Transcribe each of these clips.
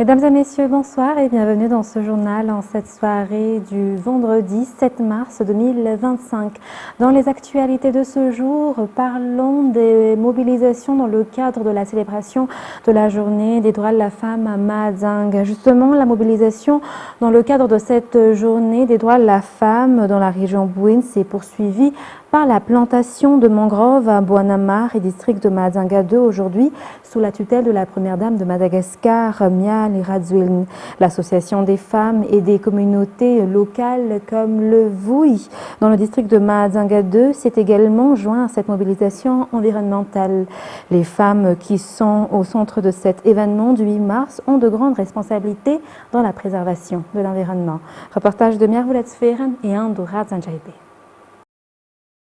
Mesdames et messieurs, bonsoir et bienvenue dans ce journal en cette soirée du vendredi 7 mars 2025. Dans les actualités de ce jour, parlons des mobilisations dans le cadre de la célébration de la journée des droits de la femme à Mahajang. Justement, la mobilisation dans le cadre de cette journée des droits de la femme dans la région Bouin s'est poursuivie par la plantation de mangroves à Boanamar et district de Mahajanga 2 aujourd'hui sous la tutelle de la première dame de Madagascar, Mial Radziwiłł. L'association des femmes et des communautés locales comme le Vui dans le district de Mahajanga 2 s'est également joint à cette mobilisation environnementale. Les femmes qui sont au centre de cet événement du 8 mars ont de grandes responsabilités dans la préservation de l'environnement. Reportage de Mervulet Sferen et Andura Zanjaïbe.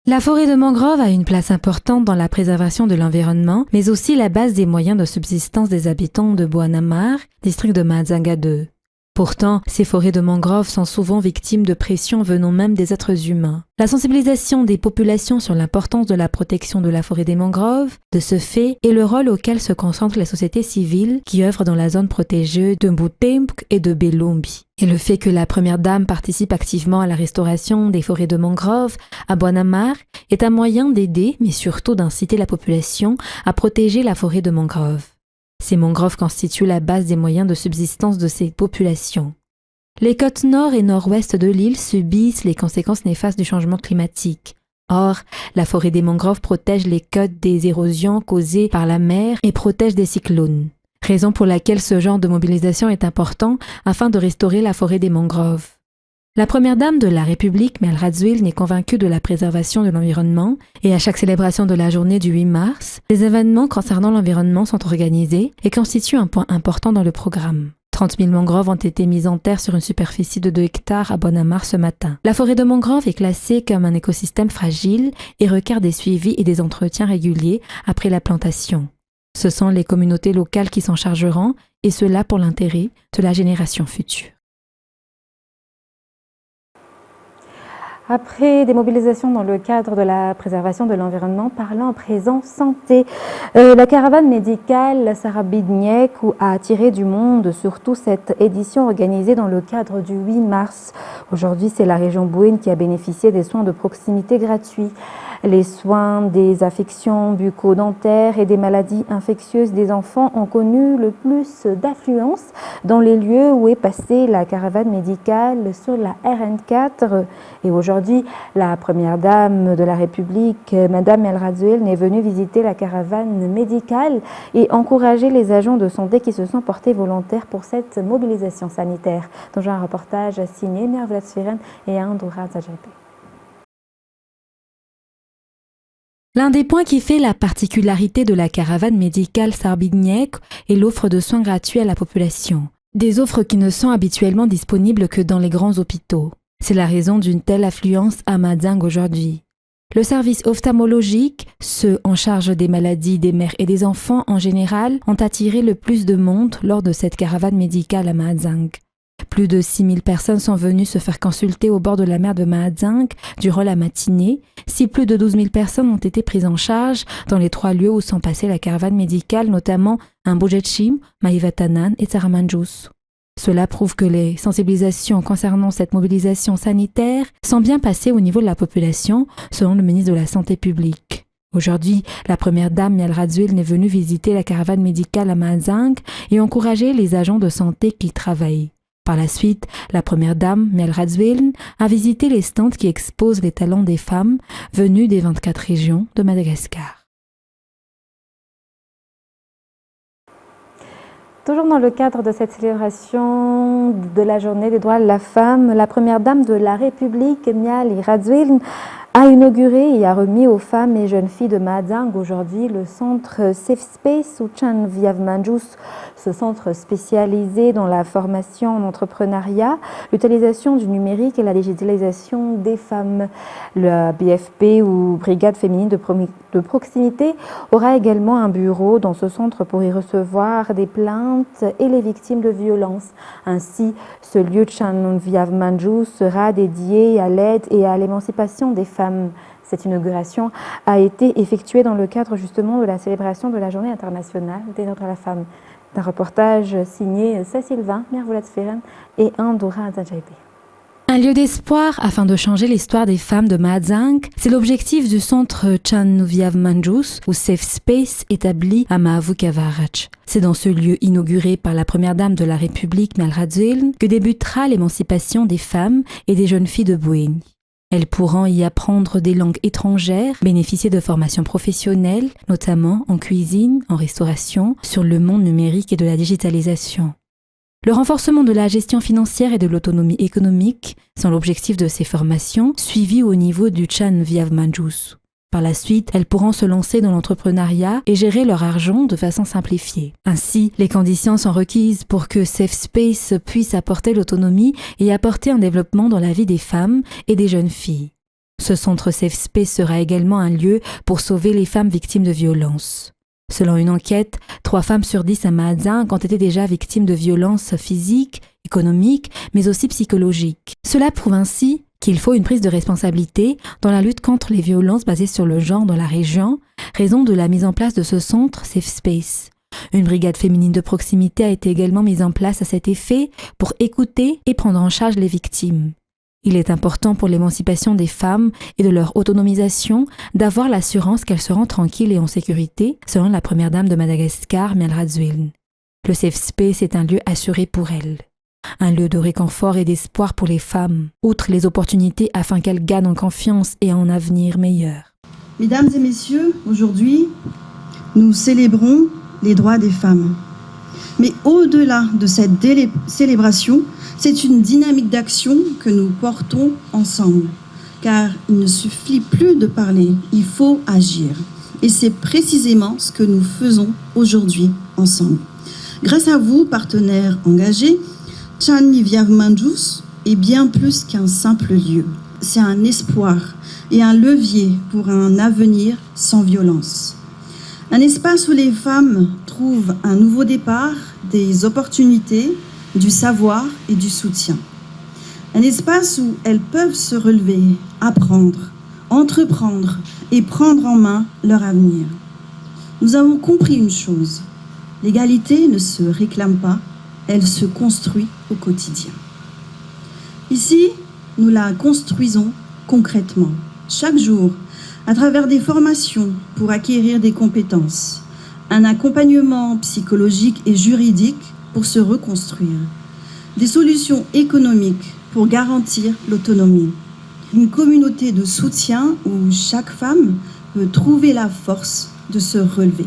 La forêt de mangrove a une place importante dans la préservation de l'environnement, mais aussi la base des moyens de subsistance des habitants de Boanamar, district de Mahajanga 2. Pourtant, ces forêts de mangroves sont souvent victimes de pressions venant même des êtres humains. La sensibilisation des populations sur l'importance de la protection de la forêt des mangroves, de ce fait, est le rôle auquel se concentre la société civile qui œuvre dans la zone protégée de Mbutemk et de Belombi. Et le fait que la première dame participe activement à la restauration des forêts de mangroves à Boanamar est un moyen d'aider, mais surtout d'inciter la population à protéger la forêt de mangroves. Ces mangroves constituent la base des moyens de subsistance de ces populations. Les côtes nord et nord-ouest de l'île subissent les conséquences néfastes du changement climatique. Or, la forêt des mangroves protège les côtes des érosions causées par la mer et protège des cyclones. Raison pour laquelle ce genre de mobilisation est important afin de restaurer la forêt des mangroves. La première dame de la République, Mial Radziwiłł, est convaincue de la préservation de l'environnement et à chaque célébration de la journée du 8 mars, des événements concernant l'environnement sont organisés et constituent un point important dans le programme. 30 000 mangroves ont été mises en terre sur une superficie de 2 hectares à Boanamar ce matin. La forêt de mangrove est classée comme un écosystème fragile et requiert des suivis et des entretiens réguliers après la plantation. Ce sont les communautés locales qui s'en chargeront, et cela pour l'intérêt de la génération future. Après des mobilisations dans le cadre de la préservation de l'environnement, parlant à présent santé. La caravane médicale Sarah Bidniek a attiré du monde, surtout cette édition organisée dans le cadre du 8 mars. Aujourd'hui, c'est la région Bouin qui a bénéficié des soins de proximité gratuits. Les soins des affections bucco-dentaires et des maladies infectieuses des enfants ont connu le plus d'affluence dans les lieux où est passée la caravane médicale sur la RN4. Et aujourd'hui, la première dame de la République, Madame Mial Radziwiłł, est venue visiter la caravane médicale et encourager les agents de santé qui se sont portés volontaires pour cette mobilisation sanitaire. Donc, j'ai un reportage signé Mervulet Sferen et Andura Zanjaïbe. L'un des points qui fait la particularité de la caravane médicale Sarah Bidniek est l'offre de soins gratuits à la population. Des offres qui ne sont habituellement disponibles que dans les grands hôpitaux. C'est la raison d'une telle affluence à Mahajang aujourd'hui. Le service ophtalmologique, ceux en charge des maladies des mères et des enfants en général, ont attiré le plus de monde lors de cette caravane médicale à Mahajang. Plus de 6 000 personnes sont venues se faire consulter au bord de la mer de Mahajang durant la matinée, si plus de 12 000 personnes ont été prises en charge dans les 3 lieux où sont passées la caravane médicale, notamment à Mbujechim, Maïvatanan et Tsaramanjous. Cela prouve que les sensibilisations concernant cette mobilisation sanitaire sont bien passées au niveau de la population, selon le ministre de la Santé publique. Aujourd'hui, la première dame Mial Radziwiłł est venue visiter la caravane médicale à Mahajang et encourager les agents de santé qui y travaillent. Par la suite, la première dame, Mial Radziwiłł, a visité les stands qui exposent les talents des femmes venues des 24 régions de Madagascar. Toujours dans le cadre de cette célébration de la journée des droits de la femme, la première dame de la République, Mial Radziwiłł, a inauguré et a remis aux femmes et jeunes filles de Mahajang aujourd'hui le centre Safe Space Uchan Viavmanjous, ce centre spécialisé dans la formation en entrepreneuriat, l'utilisation du numérique et la digitalisation des femmes. Le BFP ou Brigade féminine de proximité aura également un bureau dans ce centre pour y recevoir des plaintes et les victimes de violences. Ainsi, ce lieu Uchan Viavmanjous sera dédié à l'aide et à l'émancipation des femmes. Cette inauguration a été effectuée dans le cadre justement de la célébration de la Journée internationale des droits de la femme. d'un reportage signé Cécile Vin, Mirvulat Feren et Andoura Adjaibi. Un lieu d'espoir afin de changer l'histoire des femmes de Mahajang, c'est l'objectif du centre Chan Nuviav Manjus ou Safe Space établi à Mahavukavarach. C'est dans ce lieu inauguré par la première dame de la République, Mial Radziwiłł, que débutera l'émancipation des femmes et des jeunes filles de Bouéni. Elles pourront y apprendre des langues étrangères, bénéficier de formations professionnelles, notamment en cuisine, en restauration, sur le monde numérique et de la digitalisation. Le renforcement de la gestion financière et de l'autonomie économique sont l'objectif de ces formations, suivies au niveau du Chan Nuviav Manjus. Par la suite, elles pourront se lancer dans l'entrepreneuriat et gérer leur argent de façon simplifiée. Ainsi, les conditions sont requises pour que Safe Space puisse apporter l'autonomie et apporter un développement dans la vie des femmes et des jeunes filles. Ce centre Safe Space sera également un lieu pour sauver les femmes victimes de violences. Selon une enquête, 3 femmes sur 10 à Mahajang ont été déjà victimes de violences physiques, économiques, mais aussi psychologiques. Cela prouve ainsi qu'il faut une prise de responsabilité dans la lutte contre les violences basées sur le genre dans la région, raison de la mise en place de ce centre Safe Space. Une brigade féminine de proximité a été également mise en place à cet effet pour écouter et prendre en charge les victimes. Il est important pour l'émancipation des femmes et de leur autonomisation d'avoir l'assurance qu'elles seront tranquilles et en sécurité, selon la première dame de Madagascar, Mial Radziwiłł. Le Safe Space est un lieu assuré pour elles. Un lieu de réconfort et d'espoir pour les femmes, outre les opportunités afin qu'elles gagnent en confiance et en avenir meilleur. Mesdames et messieurs, aujourd'hui, nous célébrons les droits des femmes. Mais au-delà de cette célébration, c'est une dynamique d'action que nous portons ensemble. Car il ne suffit plus de parler, il faut agir. Et c'est précisément ce que nous faisons aujourd'hui ensemble. Grâce à vous, partenaires engagés, Chan Nuviav Manjus est bien plus qu'un simple lieu. C'est un espoir et un levier pour un avenir sans violence. Un espace où les femmes trouvent un nouveau départ, des opportunités, du savoir et du soutien. Un espace où elles peuvent se relever, apprendre, entreprendre et prendre en main leur avenir. Nous avons compris une chose, l'égalité ne se réclame pas, elle se construit au quotidien. Ici, nous la construisons concrètement, chaque jour, à travers des formations pour acquérir des compétences, un accompagnement psychologique et juridique pour se reconstruire, des solutions économiques pour garantir l'autonomie, une communauté de soutien où chaque femme peut trouver la force de se relever.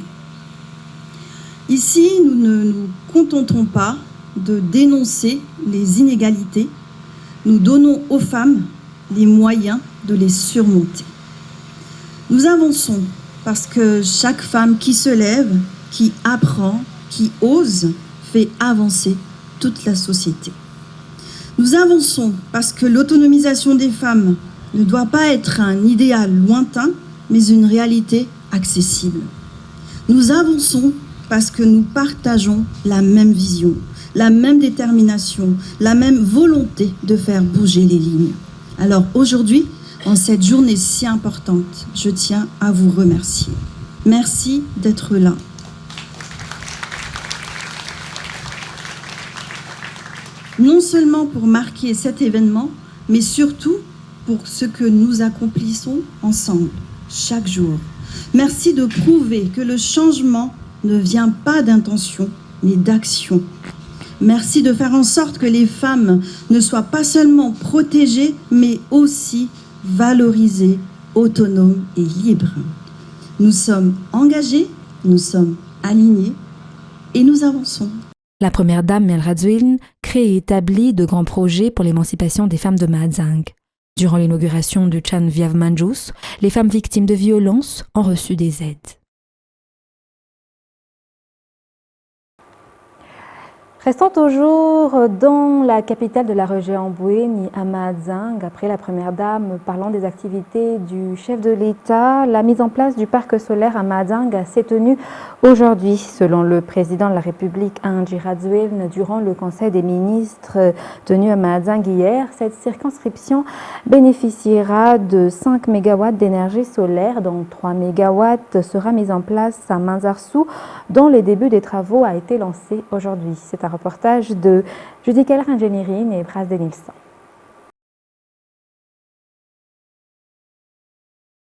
Ici, nous ne nous contentons pas de dénoncer les inégalités, nous donnons aux femmes les moyens de les surmonter. Nous avançons parce que chaque femme qui se lève, qui apprend, qui ose, fait avancer toute la société. Nous avançons parce que l'autonomisation des femmes ne doit pas être un idéal lointain, mais une réalité accessible. Nous avançons parce que nous partageons la même vision, la même détermination, la même volonté de faire bouger les lignes. Alors aujourd'hui, en cette journée si importante, je tiens à vous remercier. Merci d'être là. Non seulement pour marquer cet événement, mais surtout pour ce que nous accomplissons ensemble, chaque jour. Merci de prouver que le changement ne vient pas d'intention, mais d'action. Merci de faire en sorte que les femmes ne soient pas seulement protégées, mais aussi valorisées, autonomes et libres. Nous sommes engagés, nous sommes alignés et nous avançons. La première dame, Mial Radziwiłł, crée et établit de grands projets pour l'émancipation des femmes de Mahajang. Durant l'inauguration du Chan Nuviav Manjus, les femmes victimes de violences ont reçu des aides. Restons toujours dans la capitale de la région Bouéni, à Mahajang. Après la première dame parlant des activités du chef de l'État, la mise en place du parc solaire à Mahajang s'est tenue aujourd'hui. Selon le président de la République, Andry Rajoelina, durant le Conseil des ministres tenu à Mahajang hier, cette circonscription bénéficiera de 5 MW d'énergie solaire, dont 3 MW sera mise en place à Manzarsou, dont le début des travaux a été lancé aujourd'hui. C'est un reportage de Judy Keller Engineering et Bras Denilson.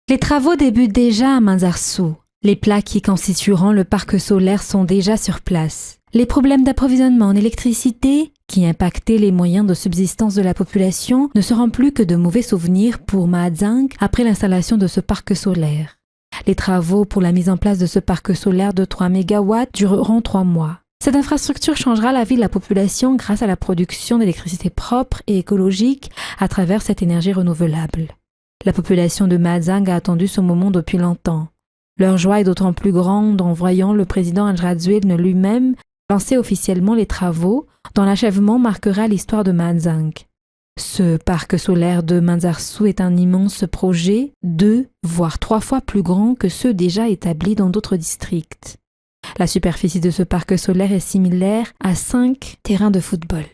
Les travaux débutent déjà à Manzarsou. Les plaques qui constitueront le parc solaire sont déjà sur place. Les problèmes d'approvisionnement en électricité, qui impactaient les moyens de subsistance de la population, ne seront plus que de mauvais souvenirs pour Mahajang après l'installation de ce parc solaire. Les travaux pour la mise en place de ce parc solaire de 3 MW dureront 3 mois. Cette infrastructure changera la vie de la population grâce à la production d'électricité propre et écologique à travers cette énergie renouvelable. La population de Mahajang a attendu ce moment depuis longtemps. Leur joie est d'autant plus grande en voyant le président Andry Rajoelina lui-même lancer officiellement les travaux dont l'achèvement marquera l'histoire de Mahajang. Ce parc solaire de Manzarsou est un immense projet, 2 voire 3 fois plus grand que ceux déjà établis dans d'autres districts. La superficie de ce parc solaire est similaire à 5 terrains de football.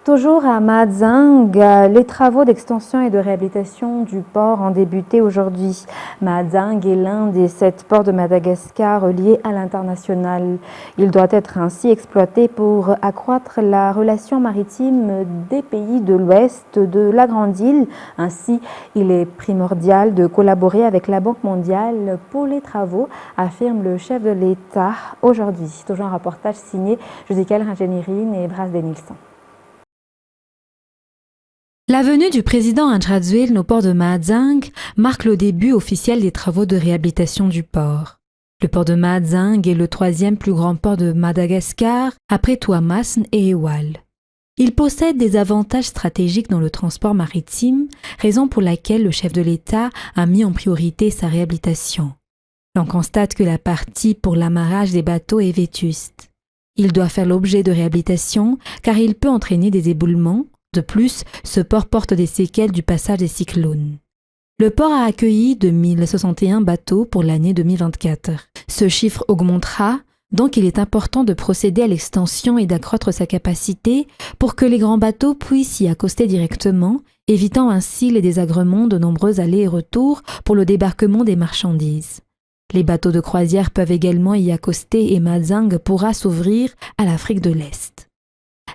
Toujours à Mahajang, les travaux d'extension et de réhabilitation du port ont débuté aujourd'hui. Mahajang est l'un des 7 ports de Madagascar reliés à l'international. Il doit être ainsi exploité pour accroître la relation maritime des pays de l'Ouest de la Grande Île. Ainsi, il est primordial de collaborer avec la Banque mondiale pour les travaux, affirme le chef de l'État aujourd'hui. Toujours un reportage signé Judy Keller Engineering et Bras Denilson. La venue du président Andry Rajoelina au port de Mahajang marque le début officiel des travaux de réhabilitation du port. Le port de Mahajang est le 3e plus grand port de Madagascar après Tuamasin et Ewal. Il possède des avantages stratégiques dans le transport maritime, raison pour laquelle le chef de l'État a mis en priorité sa réhabilitation. L'on constate que la partie pour l'amarrage des bateaux est vétuste. Il doit faire l'objet de réhabilitation car il peut entraîner des éboulements. De plus, ce port porte des séquelles du passage des cyclones. Le port a accueilli 2061 bateaux pour l'année 2024. Ce chiffre augmentera, donc il est important de procéder à l'extension et d'accroître sa capacité pour que les grands bateaux puissent y accoster directement, évitant ainsi les désagréments de nombreux allers et retours pour le débarquement des marchandises. Les bateaux de croisière peuvent également y accoster et Mahajang pourra s'ouvrir à l'Afrique de l'Est.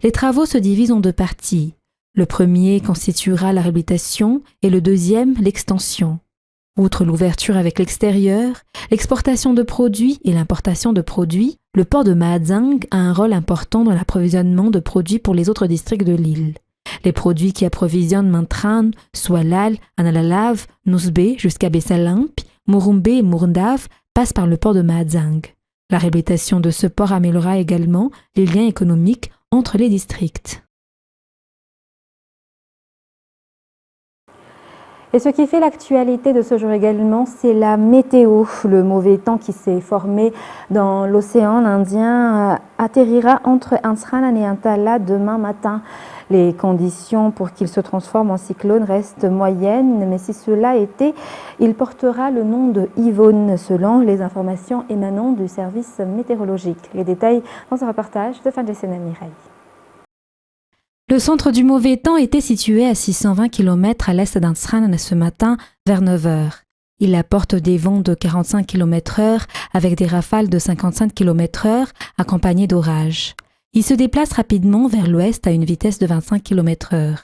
Les travaux se divisent en 2 parties. Le premier constituera la réhabilitation et le deuxième l'extension. Outre l'ouverture avec l'extérieur, l'exportation de produits et l'importation de produits, le port de Mahajang a un rôle important dans l'approvisionnement de produits pour les autres districts de l'île. Les produits qui approvisionnent Mantran, Swalal, Analalav, Nousbe jusqu'à Bessalampi, Murumbe et Murndav passent par le port de Mahajang. La réhabilitation de ce port améliorera également les liens économiques entre les districts. Et ce qui fait l'actualité de ce jour également, c'est la météo. Le mauvais temps qui s'est formé dans l'océan Indien atterrira entre Ansranan et Antala demain matin. Les conditions pour qu'il se transforme en cyclone restent moyennes, mais si cela était, il portera le nom de Yvonne, selon les informations émanant du service météorologique. Les détails dans ce reportage de Fadjessena Mireille. Le centre du mauvais temps était situé à 620 km à l'est d'Ansranan ce matin vers 9 h. Il apporte des vents de 45 km/h avec des rafales de 55 km/h accompagnées d'orages. Il se déplace rapidement vers l'ouest à une vitesse de 25 km/h.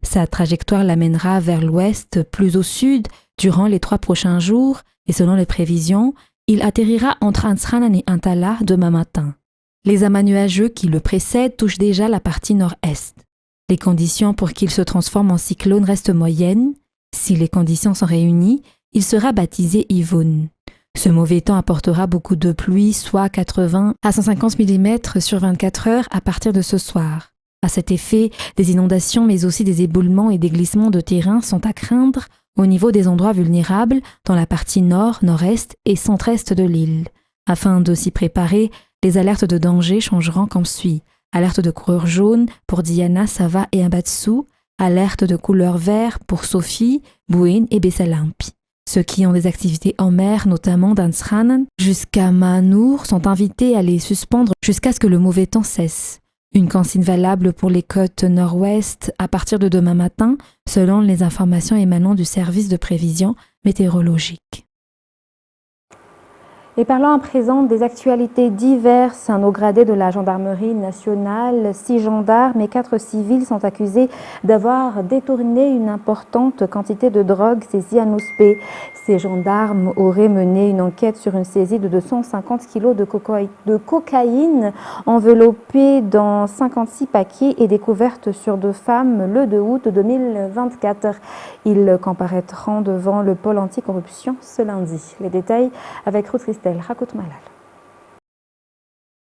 Sa trajectoire l'amènera vers l'ouest plus au sud durant les 3 prochains jours et selon les prévisions, il atterrira entre Ansranan et Antala demain matin. Les amas nuageux qui le précèdent touchent déjà la partie nord-est. Les conditions pour qu'il se transforme en cyclone restent moyennes. Si les conditions sont réunies, il sera baptisé Yvonne. Ce mauvais temps apportera beaucoup de pluie, soit 80 à 150 mm sur 24 heures à partir de ce soir. À cet effet, des inondations mais aussi des éboulements et des glissements de terrain sont à craindre au niveau des endroits vulnérables dans la partie nord, nord-est et centre-est de l'île. Afin de s'y préparer, les alertes de danger changeront comme suit. Alerte de couleur jaune pour Diana, Sava et Ambatsu, alerte de couleur vert pour Sophie, Bouin et Bessalampi. Ceux qui ont des activités en mer, notamment d'Ansranen jusqu'à Mahanour, sont invités à les suspendre jusqu'à ce que le mauvais temps cesse. Une consigne valable pour les côtes nord-ouest à partir de demain matin, selon les informations émanant du service de prévision météorologique. Et parlant à présent des actualités diverses, un haut gradé de la gendarmerie nationale, 6 gendarmes et 4 civils sont accusés d'avoir détourné une importante quantité de drogue saisie à Nouspé. Ces gendarmes auraient mené une enquête sur une saisie de 250 kg de cocaïne enveloppée dans 56 paquets et découverte sur 2 femmes le 2 août 2024. Ils comparaîtront devant le pôle anticorruption ce lundi. Les détails avec Ruth Christelle, Rakout Malal.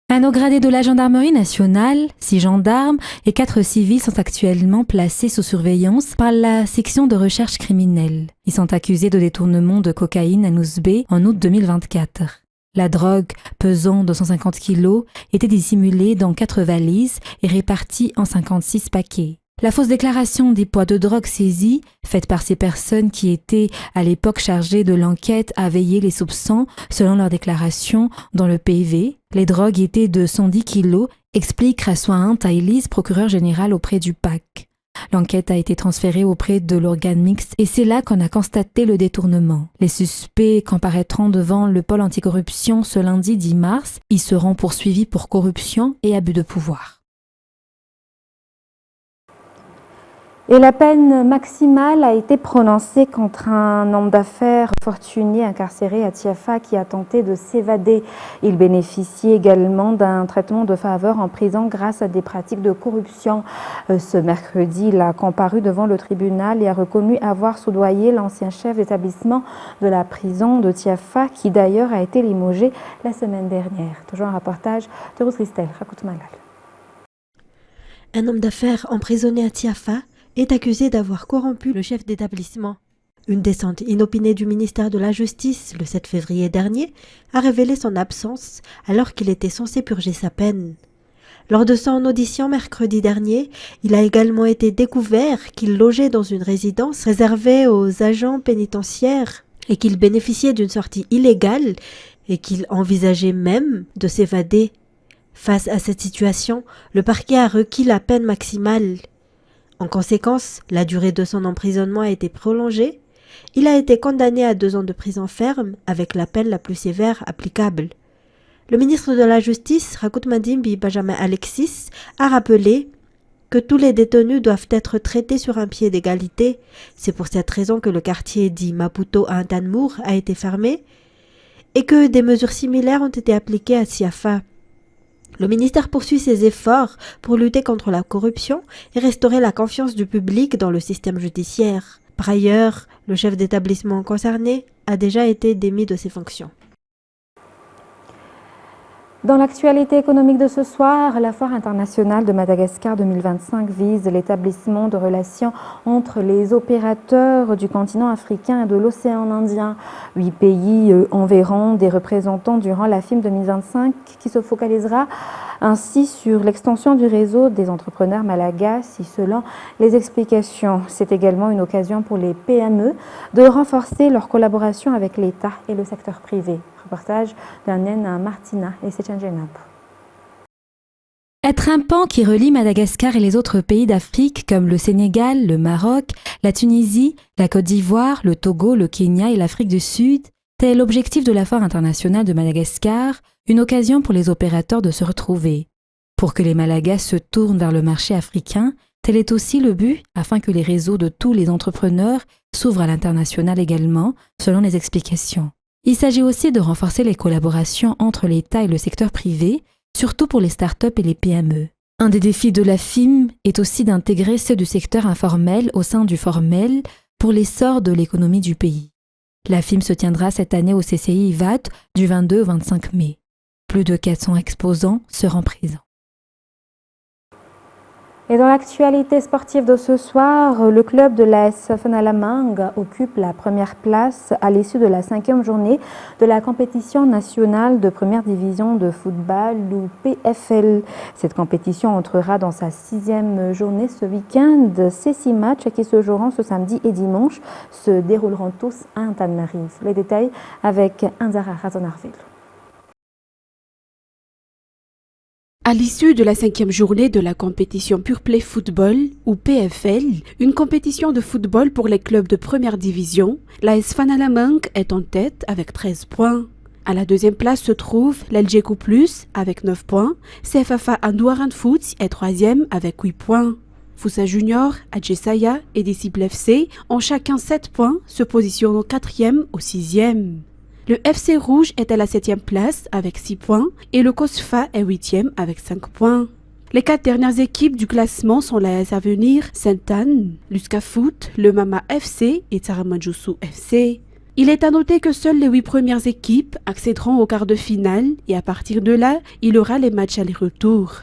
Un haut gradé de la gendarmerie nationale, 6 gendarmes et 4 civils sont actuellement placés sous surveillance par la section de recherche criminelle. Ils sont accusés de détournement de cocaïne à Nouspé en août 2024. La drogue, pesant 250 kg, était dissimulée dans 4 valises et répartie en 56 paquets. La fausse déclaration des poids de drogue saisis, faite par ces personnes qui étaient à l'époque chargées de l'enquête, a veillé les soupçons selon leur déclaration dans le PV. Les drogues étaient de 110 kilos, explique Rassoin Taïlis, procureur général auprès du PAC. L'enquête a été transférée auprès de l'organe mixte et c'est là qu'on a constaté le détournement. Les suspects comparaîtront devant le pôle anticorruption ce lundi 10 mars. Ils seront poursuivis pour corruption et abus de pouvoir. Et la peine maximale a été prononcée contre un homme d'affaires fortuné incarcéré à Tiafa qui a tenté de s'évader. Il bénéficie également d'un traitement de faveur en prison grâce à des pratiques de corruption. Ce mercredi, il a comparu devant le tribunal et a reconnu avoir soudoyé l'ancien chef d'établissement de la prison de Tiafa qui d'ailleurs a été limogé la semaine dernière. Toujours un reportage de Ruth Christelle, Rakout Malal. Un homme d'affaires emprisonné à Tiafa est accusé d'avoir corrompu le chef d'établissement. Une descente inopinée du ministère de la Justice, le 7 février dernier, a révélé son absence alors qu'il était censé purger sa peine. Lors de son audition mercredi dernier, il a également été découvert qu'il logeait dans une résidence réservée aux agents pénitentiaires et qu'il bénéficiait d'une sortie illégale et qu'il envisageait même de s'évader. Face à cette situation, le parquet a requis la peine maximale. En conséquence, la durée de son emprisonnement a été prolongée. Il a été condamné à 2 ans de prison ferme avec la peine la plus sévère applicable. Le ministre de la Justice, Rakout Madimbi Benjamin Alexis, a rappelé que tous les détenus doivent être traités sur un pied d'égalité. C'est pour cette raison que le quartier dit Maputo à Antanmour a été fermé et que des mesures similaires ont été appliquées à Tiafa. Le ministère poursuit ses efforts pour lutter contre la corruption et restaurer la confiance du public dans le système judiciaire. Par ailleurs, le chef d'établissement concerné a déjà été démis de ses fonctions. Dans l'actualité économique de ce soir, la Foire internationale de Madagascar 2025 vise l'établissement de relations entre les opérateurs du continent africain et de l'océan Indien. 8 pays enverront des représentants durant la FIM 2025 qui se focalisera ainsi sur l'extension du réseau des entrepreneurs malagasy selon les explications. C'est également une occasion pour les PME de renforcer leur collaboration avec l'État et le secteur privé. Reportage d'Anen Martina et Sechan Jenab. Être un pont qui relie Madagascar et les autres pays d'Afrique comme le Sénégal, le Maroc, la Tunisie, la Côte d'Ivoire, le Togo, le Kenya et l'Afrique du Sud, tel l'objectif de la Foire internationale de Madagascar, une occasion pour les opérateurs de se retrouver. Pour que les Malagas se tournent vers le marché africain, tel est aussi le but afin que les réseaux de tous les entrepreneurs s'ouvrent à l'international également, selon les explications. Il s'agit aussi de renforcer les collaborations entre l'État et le secteur privé, surtout pour les startups et les PME. Un des défis de la FIM est aussi d'intégrer ceux du secteur informel au sein du formel pour l'essor de l'économie du pays. La FIM se tiendra cette année au CCI IVAT du 22 au 25 mai. Plus de 400 exposants seront présents. Et dans l'actualité sportive de ce soir, le club de l'AS Fanalamang occupe la première place à l'issue de la 5e journée de la compétition nationale de première division de football ou PFL. Cette compétition entrera dans sa 6e journée ce week-end. Ces 6 matchs qui se joueront ce samedi et dimanche se dérouleront tous à Antananarivo. Les détails avec Indara Razonarville. À l'issue de la 5e journée de la compétition Pure Play Football, ou PFL, une compétition de football pour les clubs de première division, l'AS Fanalamang est en tête avec 13 points. À la 2e place se trouve l'LGQ+, avec 9 points. CFFA Andoaran Foot est 3e avec 8 points. Foussa Junior, Adjesaya et Disciple FC ont chacun 7 points, se positionnant 4e au 6e. Le FC Rouge est à la 7e place avec 6 points et le COSFA est 8e avec 5 points. Les 4 dernières équipes du classement sont l'AS Avenir, Sainte-Anne, Luska Foot, le Mama FC et Taramanjusu FC. Il est à noter que seules les 8 premières équipes accéderont au quart de finale et à partir de là, il y aura les matchs aller-retour.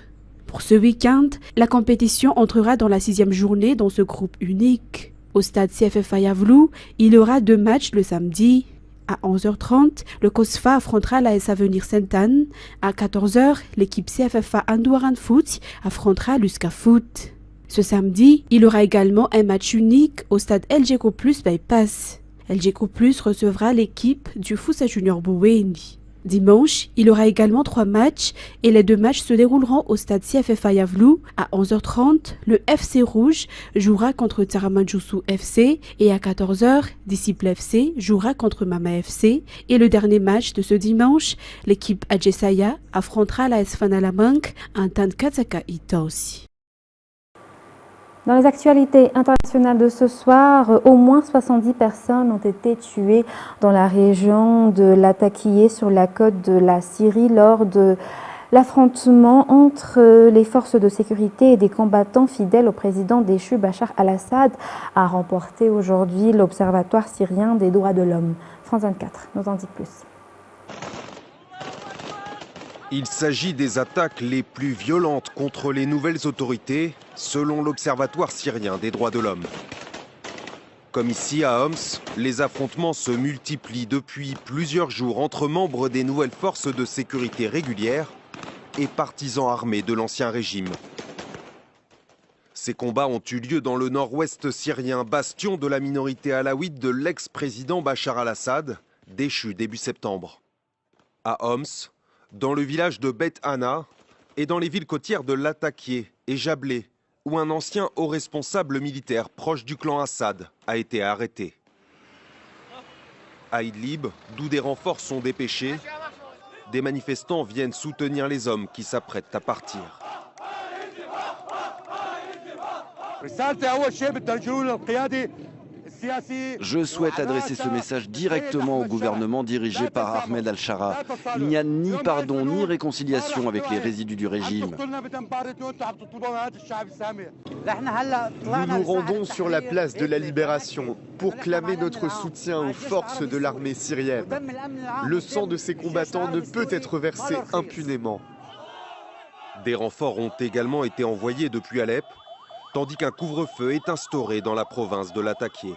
Pour ce week-end, la compétition entrera dans la 6e journée dans ce groupe unique. Au stade CFFA Yavlou, il y aura 2 matchs le samedi. À 11h30, le COSFA affrontera l'AS Avenir Sainte-Anne. À 14h, l'équipe CFFA Andoaran Foot affrontera Luska Foot. Ce samedi, il y aura également un match unique au stade LGQ+ Bypass. LGQ+ recevra l'équipe du Foussa Junior Bouweni. Dimanche, il y aura également 3 matchs et les 2 matchs se dérouleront au stade CFFA Yavlou. À 11h30, le FC Rouge jouera contre Taramanjusu FC et à 14h, Disciple FC jouera contre Mama FC. Et le dernier match de ce dimanche, l'équipe Adjesaya affrontera l'AS Fanalamang en Tankataka Itaosi. Dans les actualités internationales de ce soir, au moins 70 personnes ont été tuées dans la région de Latakié sur la côte de la Syrie lors de l'affrontement entre les forces de sécurité et des combattants fidèles au président déchu Bachar al-Assad, a remporté aujourd'hui l'Observatoire syrien des droits de l'homme. France 24 nous en dit plus. Il s'agit des attaques les plus violentes contre les nouvelles autorités, selon l'Observatoire syrien des droits de l'homme. Comme ici à Homs, les affrontements se multiplient depuis plusieurs jours entre membres des nouvelles forces de sécurité régulières et partisans armés de l'ancien régime. Ces combats ont eu lieu dans le nord-ouest syrien, bastion de la minorité alaouite de l'ex-président Bachar al-Assad, déchu début septembre. À Homs, dans le village de Beth Anna et dans les villes côtières de Latakié et Jablé, où un ancien haut responsable militaire proche du clan Assad a été arrêté. À Idlib, d'où des renforts sont dépêchés, des manifestants viennent soutenir les hommes qui s'apprêtent à partir. Je souhaite adresser ce message directement au gouvernement dirigé par Ahmed al-Shara. Il n'y a ni pardon ni réconciliation avec les résidus du régime. Nous nous rendons sur la place de la Libération pour clamer notre soutien aux forces de l'armée syrienne. Le sang de ces combattants ne peut être versé impunément. Des renforts ont également été envoyés depuis Alep, tandis qu'un couvre-feu est instauré dans la province de Latakié.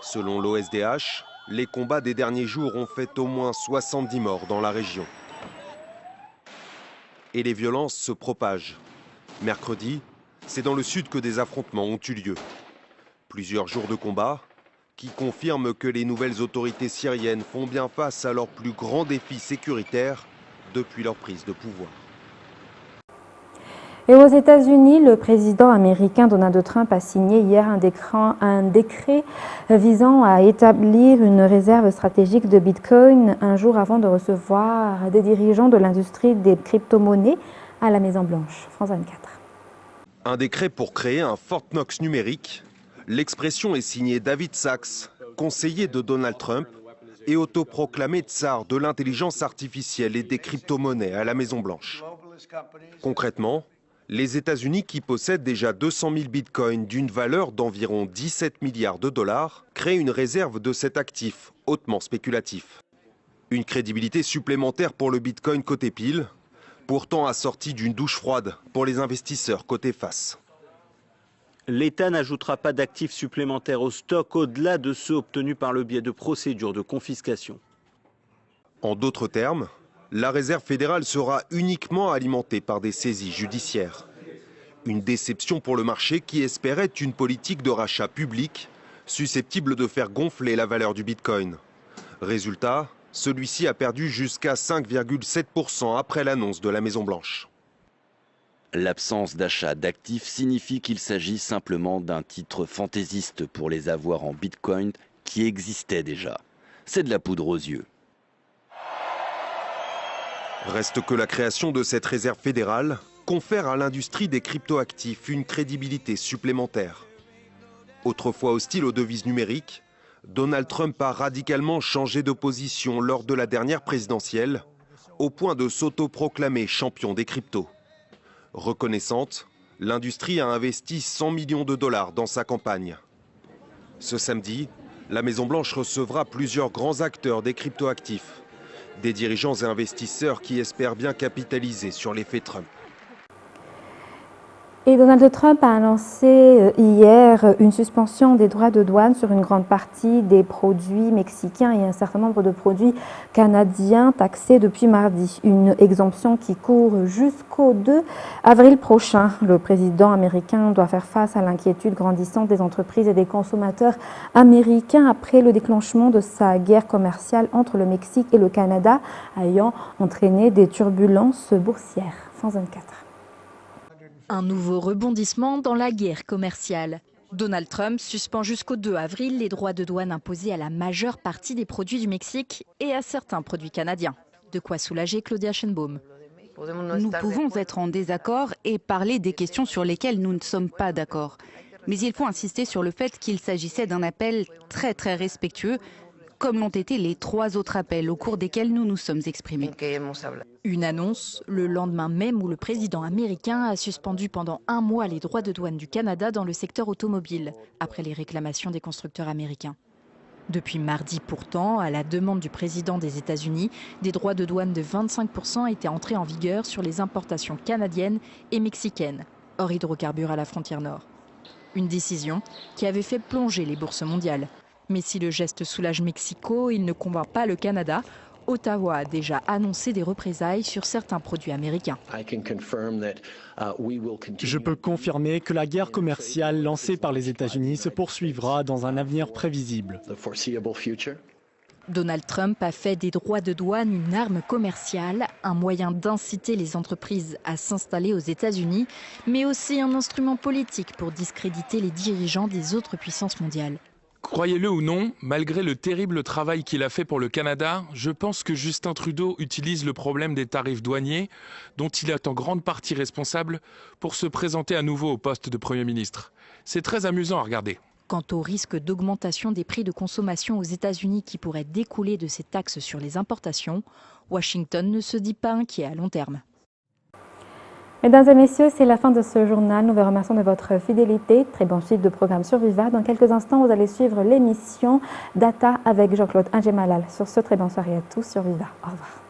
Selon l'OSDH, les combats des derniers jours ont fait au moins 70 morts dans la région. Et les violences se propagent. Mercredi, c'est dans le sud que des affrontements ont eu lieu. Plusieurs jours de combat qui confirment que les nouvelles autorités syriennes font bien face à leur plus grand défi sécuritaire depuis leur prise de pouvoir. Et aux États-Unis, le président américain Donald Trump a signé hier un décret visant à établir une réserve stratégique de Bitcoin un jour avant de recevoir des dirigeants de l'industrie des crypto-monnaies à la Maison-Blanche. France 24. Un décret pour créer un Fort Knox numérique. L'expression est signée David Sachs, conseiller de Donald Trump et autoproclamé tsar de l'intelligence artificielle et des crypto-monnaies à la Maison-Blanche. Concrètement, les États-Unis, qui possèdent déjà 200 000 bitcoins d'une valeur d'environ 17 milliards de dollars, créent une réserve de cet actif hautement spéculatif. Une crédibilité supplémentaire pour le bitcoin côté pile, pourtant assortie d'une douche froide pour les investisseurs côté face. L'État n'ajoutera pas d'actifs supplémentaires au stock au-delà de ceux obtenus par le biais de procédures de confiscation. En d'autres termes, la réserve fédérale sera uniquement alimentée par des saisies judiciaires. Une déception pour le marché qui espérait une politique de rachat public susceptible de faire gonfler la valeur du Bitcoin. Résultat, celui-ci a perdu jusqu'à 5,7% après l'annonce de la Maison-Blanche. L'absence d'achat d'actifs signifie qu'il s'agit simplement d'un titre fantaisiste pour les avoirs en Bitcoin qui existait déjà. C'est de la poudre aux yeux. Reste que la création de cette réserve fédérale confère à l'industrie des cryptoactifs une crédibilité supplémentaire. Autrefois hostile aux devises numériques, Donald Trump a radicalement changé de position lors de la dernière présidentielle, au point de s'autoproclamer champion des cryptos. Reconnaissante, l'industrie a investi 100 millions de dollars dans sa campagne. Ce samedi, la Maison-Blanche recevra plusieurs grands acteurs des cryptoactifs, des dirigeants et investisseurs qui espèrent bien capitaliser sur l'effet Trump. Et Donald Trump a annoncé hier une suspension des droits de douane sur une grande partie des produits mexicains et un certain nombre de produits canadiens taxés depuis mardi. Une exemption qui court jusqu'au 2 avril prochain. Le président américain doit faire face à l'inquiétude grandissante des entreprises et des consommateurs américains après le déclenchement de sa guerre commerciale entre le Mexique et le Canada, ayant entraîné des turbulences boursières. France 24. Un nouveau rebondissement dans la guerre commerciale. Donald Trump suspend jusqu'au 2 avril les droits de douane imposés à la majeure partie des produits du Mexique et à certains produits canadiens. De quoi soulager Claudia Schenbaum. Nous pouvons être en désaccord et parler des questions sur lesquelles nous ne sommes pas d'accord. Mais il faut insister sur le fait qu'il s'agissait d'un appel très respectueux, comme l'ont été les 3 autres appels au cours desquels nous nous sommes exprimés. Une annonce le lendemain même où le président américain a suspendu pendant 1 mois les droits de douane du Canada dans le secteur automobile, après les réclamations des constructeurs américains. Depuis mardi pourtant, à la demande du président des États-Unis, des droits de douane de 25% étaient entrés en vigueur sur les importations canadiennes et mexicaines, hors hydrocarbures à la frontière nord. Une décision qui avait fait plonger les bourses mondiales. Mais si le geste soulage Mexico, il ne convainc pas le Canada. Ottawa a déjà annoncé des représailles sur certains produits américains. Je peux confirmer que la guerre commerciale lancée par les États-Unis se poursuivra dans un avenir prévisible. Donald Trump a fait des droits de douane une arme commerciale, un moyen d'inciter les entreprises à s'installer aux États-Unis, mais aussi un instrument politique pour discréditer les dirigeants des autres puissances mondiales. Croyez-le ou non, malgré le terrible travail qu'il a fait pour le Canada, je pense que Justin Trudeau utilise le problème des tarifs douaniers, dont il est en grande partie responsable, pour se présenter à nouveau au poste de Premier ministre. C'est très amusant à regarder. Quant au risque d'augmentation des prix de consommation aux États-Unis qui pourrait découler de ces taxes sur les importations, Washington ne se dit pas inquiet à long terme. Mesdames et messieurs, c'est la fin de ce journal. Nous vous remercions de votre fidélité. Très bonne suite de programme sur Viva. Dans quelques instants, vous allez suivre l'émission Data avec Jean-Claude Ingemalal. Sur ce, très bonne soirée à tous sur Viva. Au revoir.